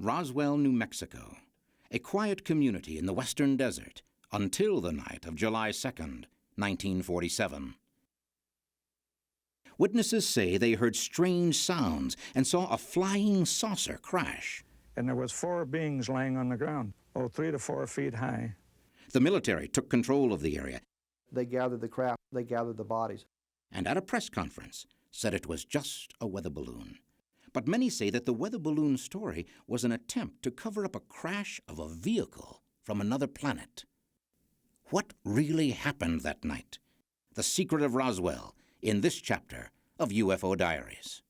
Roswell, New Mexico, a quiet community in the western desert until the night of July 2nd, 1947. Witnesses say they heard strange sounds and saw a flying saucer crash. And there was 4 beings laying on the ground, 3 to 4 feet high. The military took control of the area. They gathered the craft, they gathered the bodies. And at a press conference said it was just a weather balloon. But many say that the weather balloon story was an attempt to cover up a crash of a vehicle from another planet. What really happened that night? The Secret of Roswell in this chapter of UFO Diaries.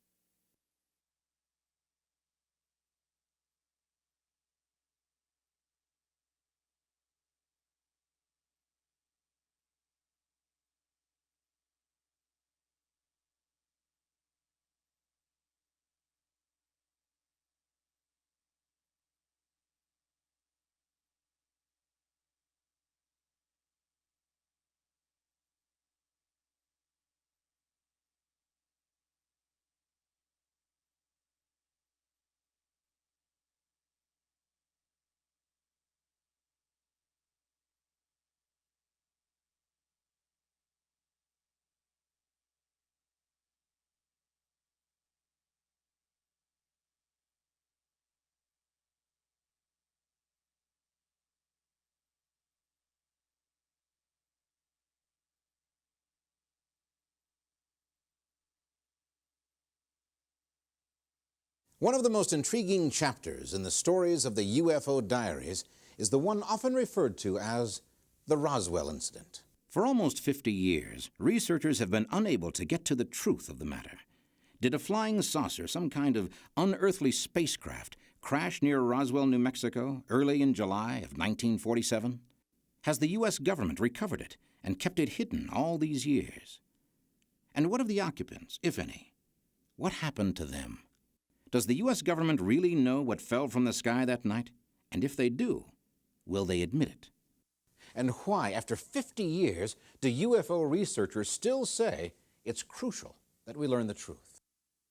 One of the most intriguing chapters in the stories of the UFO Diaries is the one often referred to as the Roswell incident. For almost 50 years, researchers have been unable to get to the truth of the matter. Did a flying saucer, some kind of unearthly spacecraft, crash near Roswell, New Mexico, early in July of 1947? Has the U.S. government recovered it and kept it hidden all these years? And what of the occupants, if any? What happened to them? Does the U.S. government really know what fell from the sky that night? And if they do, will they admit it? And why, after 50 years, do UFO researchers still say it's crucial that we learn the truth?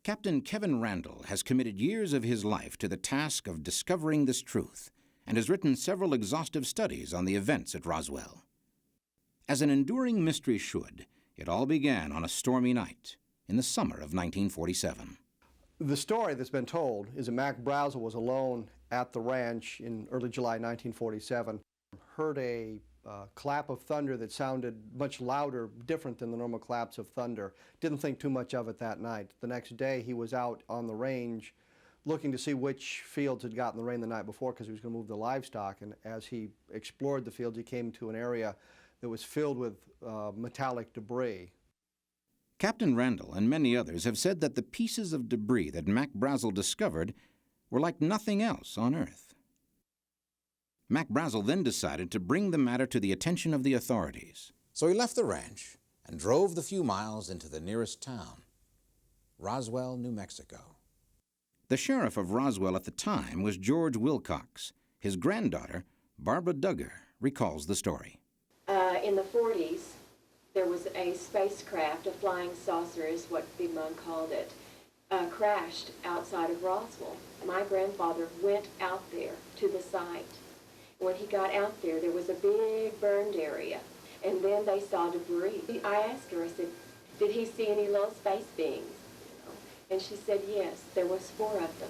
Captain Kevin Randall has committed years of his life to the task of discovering this truth and has written several exhaustive studies on the events at Roswell. As an enduring mystery should, it all began on a stormy night in the summer of 1947. The story that's been told is that Mac Brazel was alone at the ranch in early July 1947, heard a clap of thunder that sounded much louder, different than the normal claps of thunder. Didn't think too much of it that night. The next day he was out on the range looking to see which fields had gotten the rain the night before because he was going to move the livestock, and as he explored the fields he came to an area that was filled with metallic debris. Captain Randall and many others have said that the pieces of debris that Mac Brazel discovered were like nothing else on Earth. Mac Brazel then decided to bring the matter to the attention of the authorities. So he left the ranch and drove the few miles into the nearest town, Roswell, New Mexico. The sheriff of Roswell at the time was George Wilcox. His granddaughter, Barbara Duggar, recalls the story. In the 40s, there was a spacecraft, a flying saucer is what Big Mom called it, crashed outside of Roswell. My grandfather went out there to the site. When he got out there, there was a big burned area, and then they saw debris. I asked her, I said, did he see any little space beings? And she said, yes, there was 4 of them.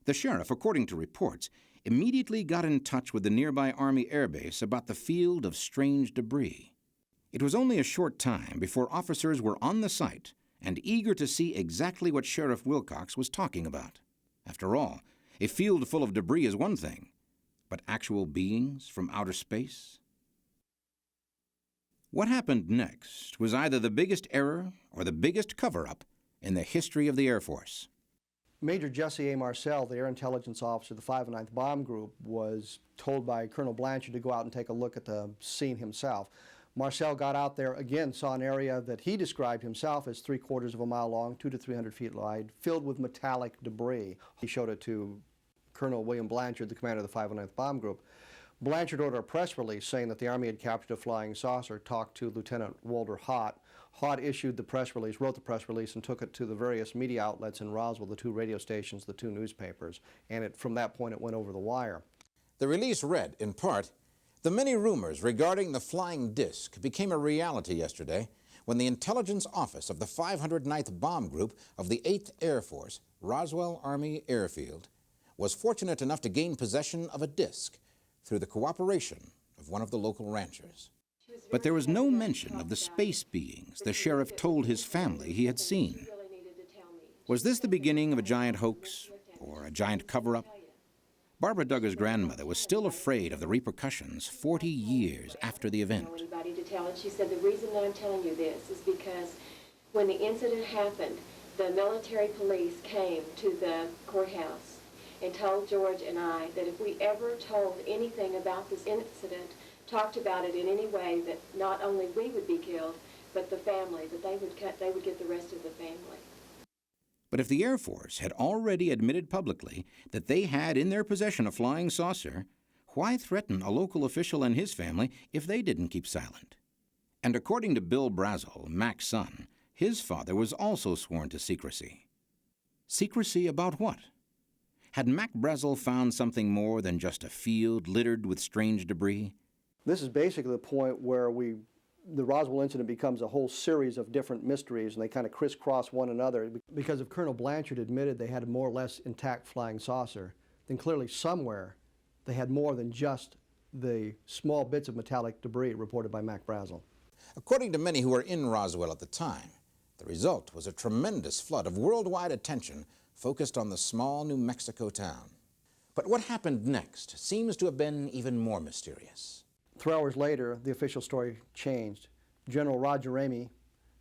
The sheriff, according to reports, immediately got in touch with the nearby Army Air Base about the field of strange debris. It was only a short time before officers were on the site and eager to see exactly what Sheriff Wilcox was talking about. After all, a field full of debris is one thing, but actual beings from outer space? What happened next was either the biggest error or the biggest cover-up in the history of the Air Force. Major Jesse A. Marcel, the Air Intelligence Officer of the 509th Bomb Group, was told by Colonel Blanchard to go out and take a look at the scene himself. Marcel got out there, again, saw an area that he described himself as 3/4 of a mile long, 200 to 300 feet wide, filled with metallic debris. He showed it to Colonel William Blanchard, the commander of the 509th Bomb Group. Blanchard ordered a press release saying that the Army had captured a flying saucer, talked to Lieutenant Walter Hott. Haught issued the press release, wrote the press release, and took it to the various media outlets in Roswell, the 2 radio stations, the 2 newspapers, and from that point it went over the wire. The release read, in part, "The many rumors regarding the flying disc became a reality yesterday when the intelligence office of the 509th Bomb Group of the 8th Air Force, Roswell Army Airfield, was fortunate enough to gain possession of a disc through the cooperation of one of the local ranchers." But there was no mention of the space beings the sheriff told his family he had seen. Was this the beginning of a giant hoax or a giant cover-up? Barbara Duggar's grandmother was still afraid of the repercussions 40 years after the event. Anybody to tell, and she said, the reason that I'm telling you this is because when the incident happened, the military police came to the courthouse and told George and I that if we ever told anything about this incident, talked about it in any way, that not only we would be killed, but the family, that they would get the rest of the family. But if the Air Force had already admitted publicly that they had in their possession a flying saucer, why threaten a local official and his family if they didn't keep silent? And according to Bill Brazel, Mac's son, his father was also sworn to secrecy. Secrecy about what? Had Mac Brazel found something more than just a field littered with strange debris? This is basically the point where the Roswell incident becomes a whole series of different mysteries, and they kind of crisscross one another. Because if Colonel Blanchard admitted they had a more or less intact flying saucer, then clearly somewhere they had more than just the small bits of metallic debris reported by Mac Brazel. According to many who were in Roswell at the time, the result was a tremendous flood of worldwide attention focused on the small New Mexico town. But what happened next seems to have been even more mysterious. 3 hours later, the official story changed. General Roger Ramey,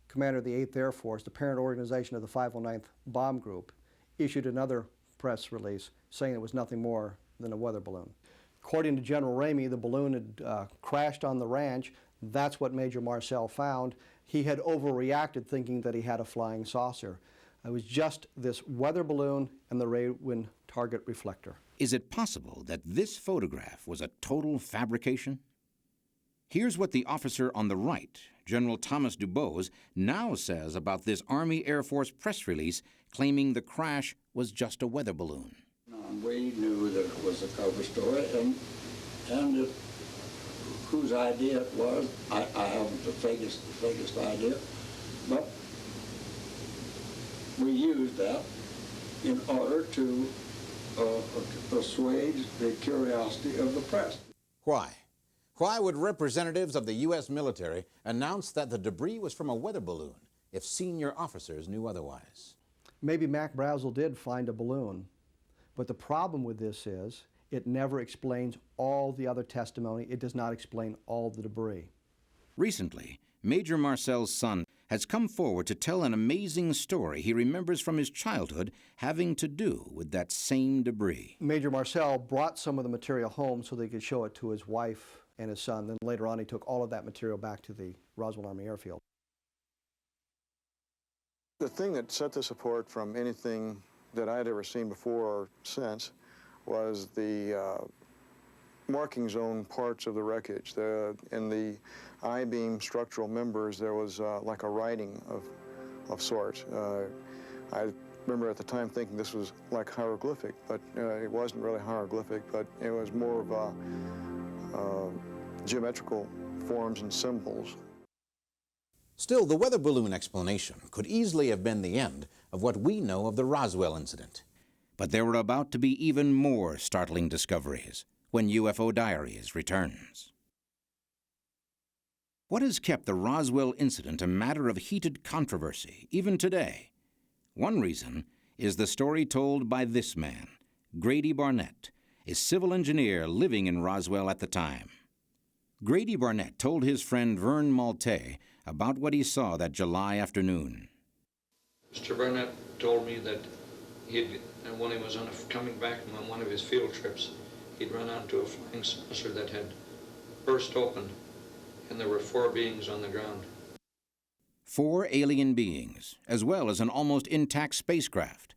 commander of the 8th Air Force, the parent organization of the 509th Bomb Group, issued another press release saying it was nothing more than a weather balloon. According to General Ramey, the balloon had crashed on the ranch. That's what Major Marcel found. He had overreacted thinking that he had a flying saucer. It was just this weather balloon and the Raywin target reflector. Is it possible that this photograph was a total fabrication? Here's what the officer on the right, General Thomas Dubose, now says about this Army Air Force press release claiming the crash was just a weather balloon. We knew that it was a cover story, and whose idea it was, I haven't the vaguest idea, but we used that in order to assuage the curiosity of the press. Why? Why would representatives of the U.S. military announce that the debris was from a weather balloon if senior officers knew otherwise? Maybe Mac Brazel did find a balloon, but the problem with this is it never explains all the other testimony. It does not explain all the debris. Recently, Major Marcel's son has come forward to tell an amazing story he remembers from his childhood having to do with that same debris. Major Marcel brought some of the material home so they could show it to his wife and his son. Then later on, he took all of that material back to the Roswell Army Airfield. The thing that set this apart from anything that I had ever seen before or since was the marking zone parts of the wreckage. In the I-beam structural members, there was like a writing of sorts. I remember at the time thinking this was like hieroglyphic, but it wasn't really hieroglyphic, but it was more of a geometrical forms and symbols. Still, the weather balloon explanation could easily have been the end of what we know of the Roswell incident. But there were about to be even more startling discoveries when UFO Diaries returns. What has kept the Roswell incident a matter of heated controversy, even today? One reason is the story told by this man, Grady Barnett, a civil engineer living in Roswell at the time. Grady Barnett told his friend Vern Malte about what he saw that July afternoon. Mr. Barnett told me that when he was coming back from one of his field trips, he'd run onto a flying saucer that had burst open, and there were 4 beings on the ground. 4 alien beings, as well as an almost intact spacecraft.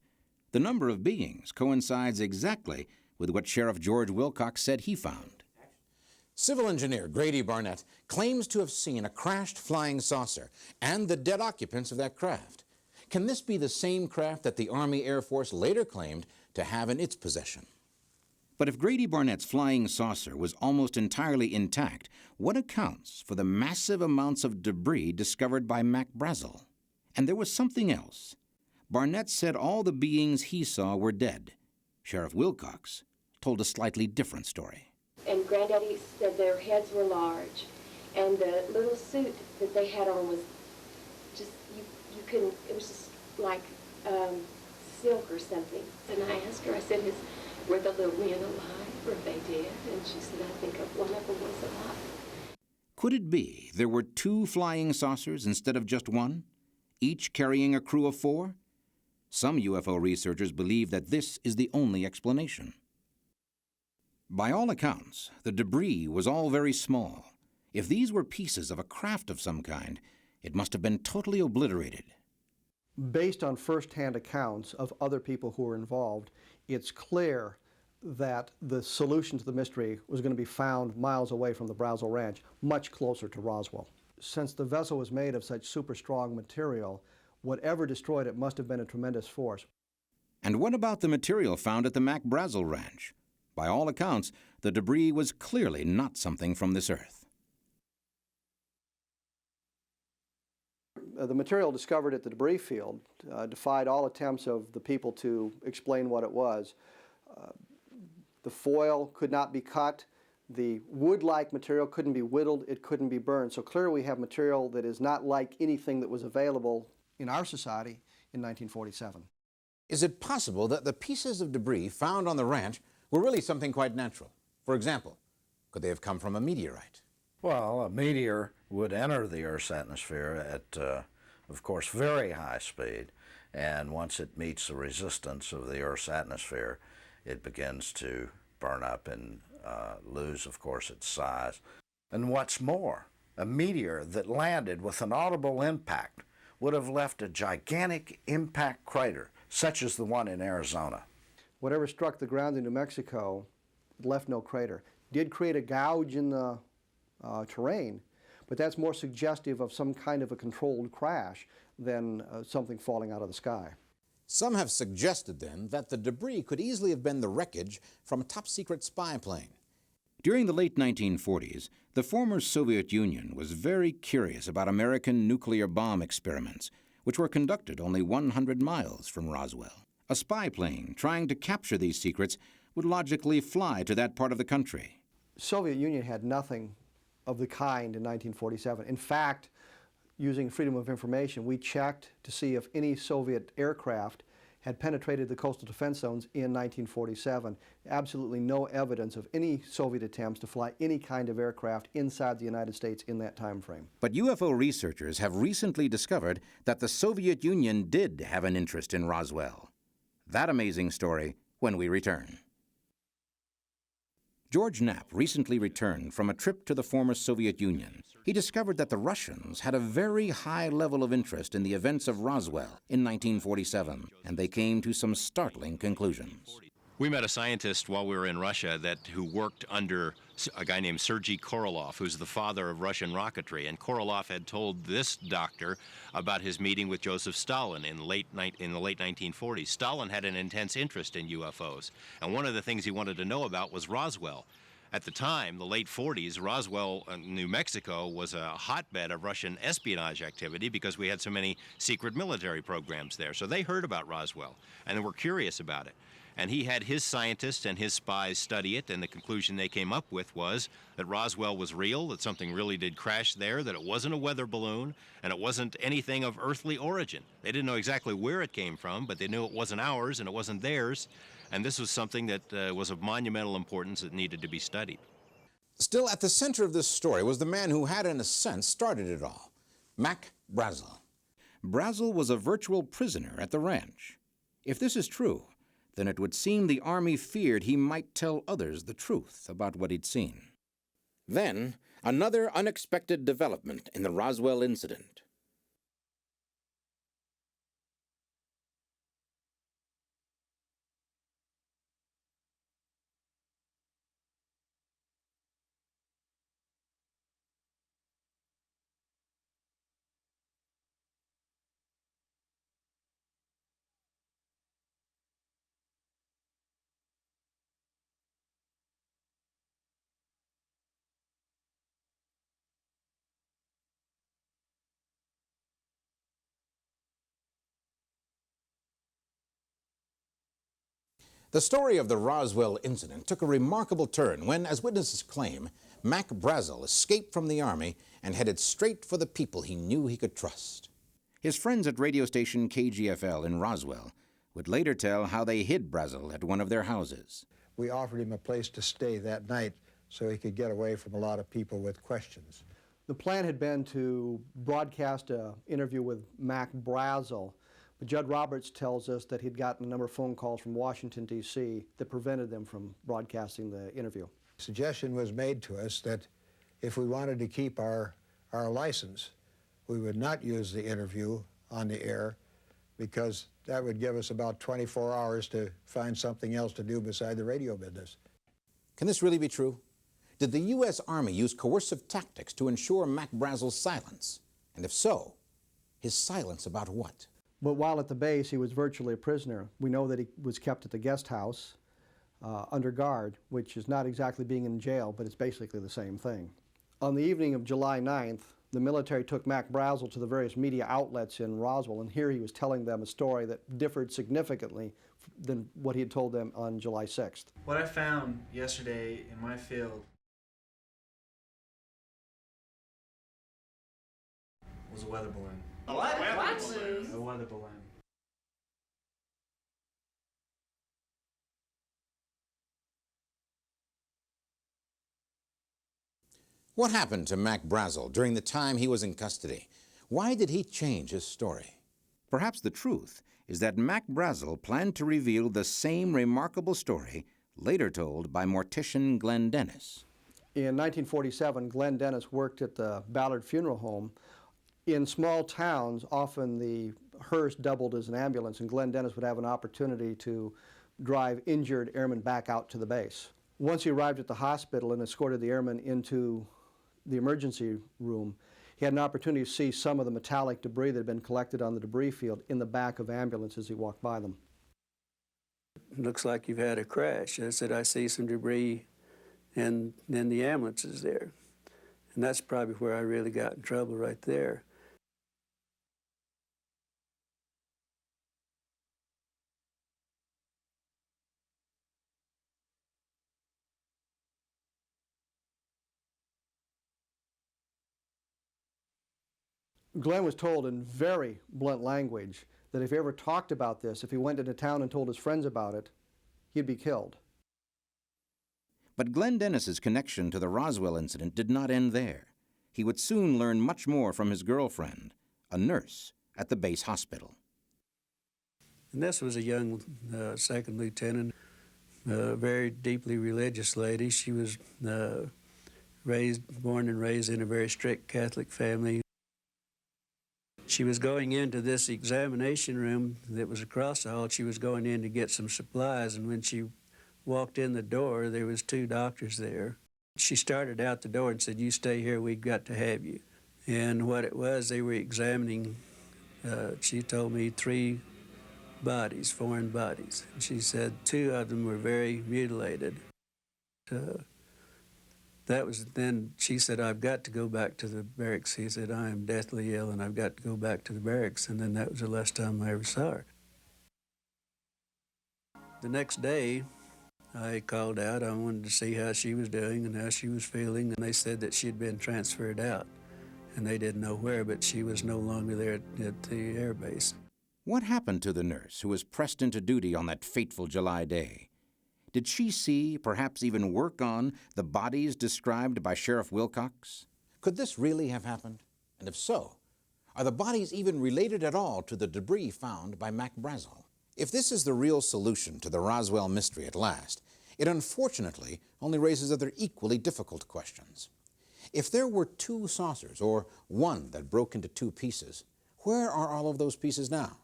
The number of beings coincides exactly with what Sheriff George Wilcox said he found. Civil engineer Grady Barnett claims to have seen a crashed flying saucer and the dead occupants of that craft. Can this be the same craft that the Army Air Force later claimed to have in its possession? But if Grady Barnett's flying saucer was almost entirely intact, what accounts for the massive amounts of debris discovered by Mac Brazel? And there was something else. Barnett said all the beings he saw were dead. Sheriff Wilcox told a slightly different story. And Granddaddy said their heads were large, and the little suit that they had on was just, you couldn't, it was just like silk or something. And I asked her, I said, were the little men alive, or they dead? And she said, I think one of them was alive. Could it be there were two flying saucers instead of just one, each carrying a crew of 4? Some UFO researchers believe that this is the only explanation. By all accounts, the debris was all very small. If these were pieces of a craft of some kind, it must have been totally obliterated. Based on first-hand accounts of other people who were involved, it's clear that the solution to the mystery was going to be found miles away from the Brazel Ranch, much closer to Roswell. Since the vessel was made of such super strong material, whatever destroyed it must have been a tremendous force. And what about the material found at the Mac Brazel Ranch? By all accounts, the debris was clearly not something from this earth. The material discovered at the debris field defied all attempts of the people to explain what it was. The foil could not be cut. The wood-like material couldn't be whittled. It couldn't be burned. So clearly we have material that is not like anything that was available in our society in 1947. Is it possible that the pieces of debris found on the ranch were really something quite natural? For example, could they have come from a meteorite? Well, a meteor would enter the Earth's atmosphere at, of course, very high speed, and once it meets the resistance of the Earth's atmosphere, it begins to burn up and lose, of course, its size. And what's more, a meteor that landed with an audible impact would have left a gigantic impact crater, such as the one in Arizona. Whatever struck the ground in New Mexico left no crater. Did create a gouge in the terrain, but that's more suggestive of some kind of a controlled crash than something falling out of the sky. Some have suggested then that the debris could easily have been the wreckage from a top-secret spy plane. During the late 1940s, the former Soviet Union was very curious about American nuclear bomb experiments, which were conducted only 100 miles from Roswell. A spy plane trying to capture these secrets would logically fly to that part of the country. The Soviet Union had nothing of the kind in 1947. In fact, using Freedom of Information, we checked to see if any Soviet aircraft had penetrated the coastal defense zones in 1947. Absolutely no evidence of any Soviet attempts to fly any kind of aircraft inside the United States in that time frame. But UFO researchers have recently discovered that the Soviet Union did have an interest in Roswell. That amazing story when we return. George Knapp recently returned from a trip to the former Soviet Union. He discovered that the Russians had a very high level of interest in the events of Roswell in 1947, and they came to some startling conclusions. We met a scientist while we were in Russia who worked under a guy named Sergei Korolev, who's the father of Russian rocketry. And Korolev had told this doctor about his meeting with Joseph Stalin in the late 1940s. Stalin had an intense interest in UFOs, and one of the things he wanted to know about was Roswell. At the time, the late 40s, Roswell, New Mexico, was a hotbed of Russian espionage activity because we had so many secret military programs there. So they heard about Roswell, and they were curious about it. And he had his scientists and his spies study it, and the conclusion they came up with was that Roswell was real, that something really did crash there, that it wasn't a weather balloon, and it wasn't anything of earthly origin. They didn't know exactly where it came from, but they knew it wasn't ours and it wasn't theirs, and this was something that was of monumental importance that needed to be studied. Still, at the center of this story was the man who had, in a sense, started it all, Mac Brazel. Brazel was a virtual prisoner at the ranch. If this is true, then it would seem the Army feared he might tell others the truth about what he'd seen. Then, another unexpected development in the Roswell incident. The story of the Roswell incident took a remarkable turn when, as witnesses claim, Mac Brazel escaped from the Army and headed straight for the people he knew he could trust. His friends at radio station KGFL in Roswell would later tell how they hid Brazel at one of their houses. We offered him a place to stay that night so he could get away from a lot of people with questions. The plan had been to broadcast an interview with Mac Brazel, but Judd Roberts tells us that he'd gotten a number of phone calls from Washington, D.C. that prevented them from broadcasting the interview. Suggestion was made to us that if we wanted to keep our license, we would not use the interview on the air because that would give us about 24 hours to find something else to do beside the radio business. Can this really be true? Did the U.S. Army use coercive tactics to ensure Mac Brazel's silence? And if so, his silence about what? But while at the base, he was virtually a prisoner. We know that he was kept at the guest house under guard, which is not exactly being in jail, but it's basically the same thing. On the evening of July 9th, the military took Mac Brazel to the various media outlets in Roswell, and here he was telling them a story that differed significantly than what he had told them on July 6th. What I found yesterday in my field was a weather balloon. A what? A weather balloon. What happened to Mac Brazel during the time he was in custody? Why did he change his story? Perhaps the truth is that Mac Brazel planned to reveal the same remarkable story later told by mortician Glenn Dennis. In 1947, Glenn Dennis worked at the Ballard Funeral Home. In small towns, often the hearse doubled as an ambulance, and Glenn Dennis would have an opportunity to drive injured airmen back out to the base. Once he arrived at the hospital and escorted the airmen into the emergency room, he had an opportunity to see some of the metallic debris that had been collected on the debris field in the back of ambulances as he walked by them. Looks like you've had a crash. I said, I see some debris and then the ambulance is there. And that's probably where I really got in trouble right there. Glenn was told in very blunt language that if he ever talked about this, if he went into town and told his friends about it, he'd be killed. But Glenn Dennis's connection to the Roswell incident did not end there. He would soon learn much more from his girlfriend, a nurse at the base hospital. And this was a young second lieutenant, a very deeply religious lady. She was born and raised in a very strict Catholic family. She was going into this examination room that was across the hall. She was going in to get some supplies, and when she walked in the door, there was two doctors there. She started out the door and said, "You stay here, we've got to have you." And what it was, they were examining, she told me, 3 bodies, foreign bodies. And she said 2 of them were very mutilated. That was then, she said, "I've got to go back to the barracks." He said, "I am deathly ill and I've got to go back to the barracks." And then that was the last time I ever saw her. The next day, I called out. I wanted to see how she was doing and how she was feeling. And they said that she had been transferred out. And they didn't know where, but she was no longer there at the air base. What happened to the nurse who was pressed into duty on that fateful July day? Did she see, perhaps even work on, the bodies described by Sheriff Wilcox? Could this really have happened? And if so, are the bodies even related at all to the debris found by Mac Brazel? If this is the real solution to the Roswell mystery at last, it unfortunately only raises other equally difficult questions. If there were 2 saucers, or one that broke into 2 pieces, where are all of those pieces now?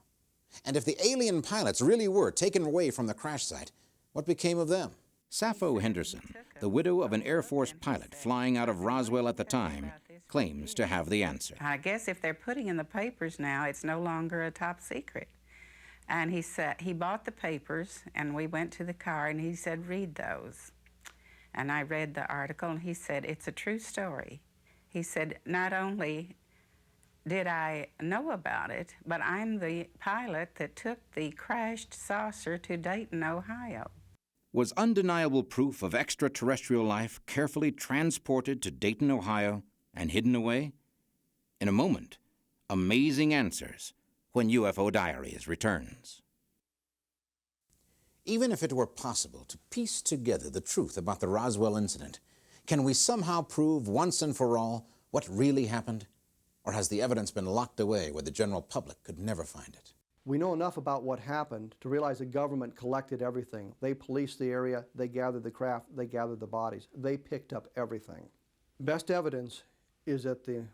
And if the alien pilots really were taken away from the crash site, what became of them? Sappho Henderson, the widow of an Air Force pilot flying out of Roswell at the time, claims to have the answer. I guess if they're putting in the papers now, it's no longer a top secret. And he said, he bought the papers, and we went to the car, and he said, "Read those." And I read the article, and he said, "It's a true story." He said, "Not only did I know about it, but I'm the pilot that took the crashed saucer to Dayton, Ohio." Was undeniable proof of extraterrestrial life carefully transported to Dayton, Ohio, and hidden away? In a moment, amazing answers when UFO Diaries returns. Even if it were possible to piece together the truth about the Roswell incident, can we somehow prove once and for all what really happened? Or has the evidence been locked away where the general public could never find it? We know enough about what happened to realize the government collected everything. They policed the area, they gathered the craft, they gathered the bodies. They picked up everything. Best evidence is that the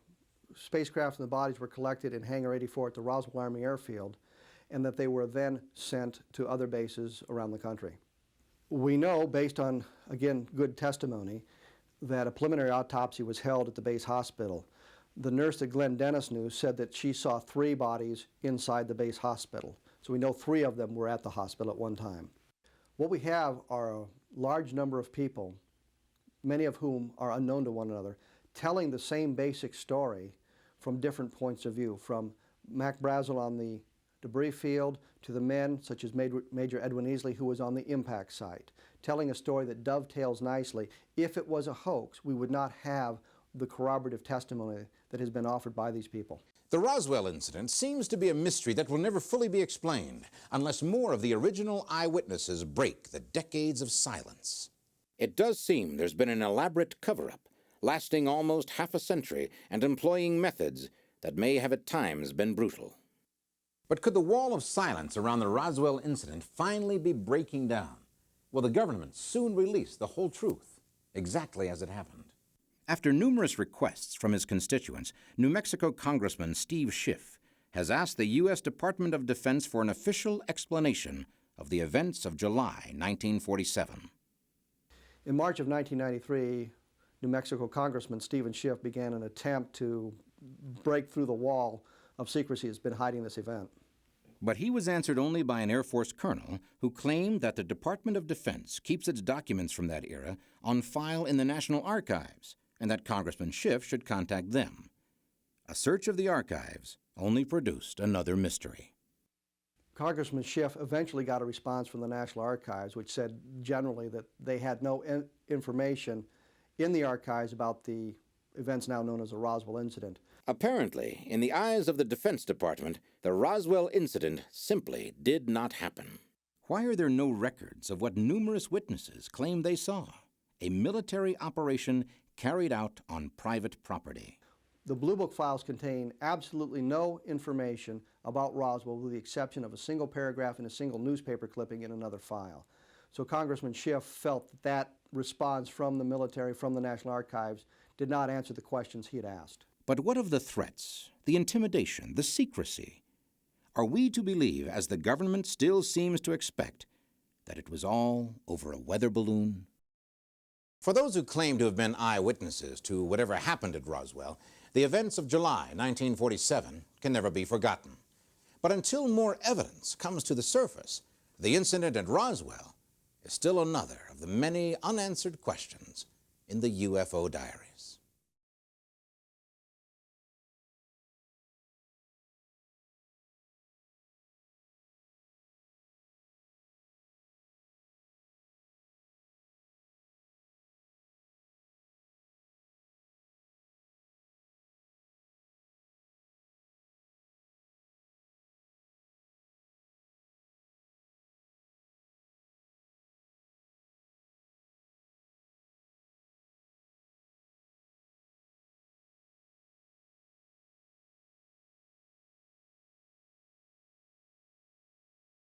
spacecraft and the bodies were collected in Hangar 84 at the Roswell Army Airfield, and that they were then sent to other bases around the country. We know, based on, again, good testimony, that a preliminary autopsy was held at the base hospital. The nurse that Glenn Dennis knew said that she saw 3 bodies inside the base hospital. So we know 3 of them were at the hospital at one time. What we have are a large number of people, many of whom are unknown to one another, telling the same basic story from different points of view, from Mac Brazel on the debris field to the men such as Major Edwin Easley, who was on the impact site, telling a story that dovetails nicely. If it was a hoax, we would not have the corroborative testimony that has been offered by these people. The Roswell incident seems to be a mystery that will never fully be explained unless more of the original eyewitnesses break the decades of silence. It does seem there's been an elaborate cover-up, lasting almost half a century and employing methods that may have at times been brutal. But could the wall of silence around the Roswell incident finally be breaking down? Will the government soon release the whole truth, exactly as it happened? After numerous requests from his constituents, New Mexico Congressman Steve Schiff has asked the U.S. Department of Defense for an official explanation of the events of July 1947. In March of 1993, New Mexico Congressman Stephen Schiff began an attempt to break through the wall of secrecy that's been hiding this event. But he was answered only by an Air Force colonel who claimed that the Department of Defense keeps its documents from that era on file in the National Archives, and that Congressman Schiff should contact them. A search of the archives only produced another mystery. Congressman Schiff eventually got a response from the National Archives, which said generally that they had no information in the archives about the events now known as the Roswell incident. Apparently, in the eyes of the Defense Department, the Roswell incident simply did not happen. Why are there no records of what numerous witnesses claim they saw? A military operation carried out on private property. The Blue Book files contain absolutely no information about Roswell with the exception of a single paragraph in a single newspaper clipping in another file. So Congressman Schiff felt that that response from the military, from the National Archives, did not answer the questions he had asked. But what of the threats, the intimidation, the secrecy? Are we to believe, as the government still seems to expect, that it was all over a weather balloon? For those who claim to have been eyewitnesses to whatever happened at Roswell, the events of July 1947 can never be forgotten. But until more evidence comes to the surface, the incident at Roswell is still another of the many unanswered questions in the UFO Diaries.